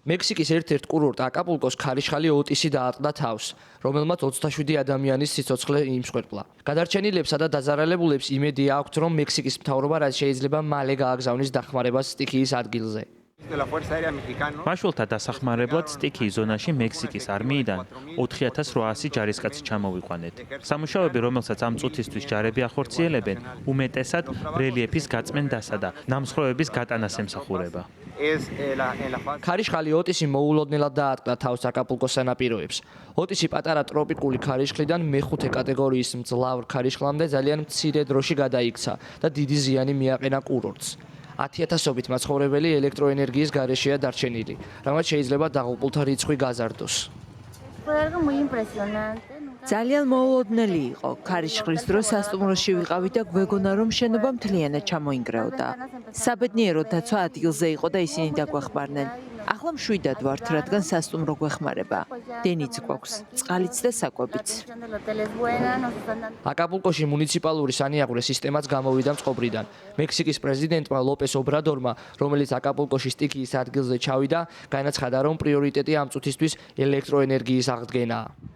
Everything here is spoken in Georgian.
მექსიკის ერთ-ერთ კურორტ აკაპულკოს ქარიშხალი ოტისი დაატყდა თავს, რომელმაც 27 ადამიანის სიცოცხლე იმსხვერპლა. გადარჩენილებსა და დაზარალებულებს იმედი აქვთ, რომ მექსიკის მთავრობა რაც შეიძლება მალე გააგზავნის დახმარებას სტიქიის ადგილზე. მაშველთა დასახმარებლად სტიქიის ზონაში მექსიკის არმიიდან 4800 ჯარისკაცი ჩამოვიყვანეთ. სამუშაოები, რომელსაც ამ წუთისთვის ჯარები ახორციელებენ, უმეტესად რელიეფის გაწმენდასა და ნამსხვრევების გატანას ემსახურება. ქარიშხალი ოტისი მოულოდნელად დაატყდა თავს აკაპულკოს სანაპიროებს. ოტისი პატარა ტროპიკული ქარიშხლიდან მეხუთე კატეგორიის მძლავრ ქარიშხლამდე ძალიან მცირე დროში გადაიქცა და დიდი ზიანი მიაყენა კურორტს. 10,000-ობით მაცხოვრებელი ელექტროენერგიის გარეშეა დარჩენილი, რამაც შეიძლება დაღუპულთა რიცხვი გაზარდოს. ძალიან მოულოდნელი იყო. ქარიშხლის დროს სასტუმროში ვიყავით და გვეგონა რომ შენობა მთლიანად ჩამოინგრეოდა. საბედნიეროდ დაცვა ადგილზე იყო და ისინი დაგვეხმარნენ. ახლა მშვიდად ვართ, რადგან სასტუმრო გვეხმარება. დენიც გვაქვს, წყალიც და საკვებიც. აკაპულკოში მუნიციპალური სანიაღვრე სისტემაც გამოვიდა წყობრიდან. მექსიკის პრეზიდენტმა ლოპეს ობრადორმა, რომელიც აკაპულკოში სტიქიის ადგილზე ჩავიდა, განაცხადა, რომ პრიორიტეტი ამ წუთისთვის ელექტროენერგიის აღდგენაა.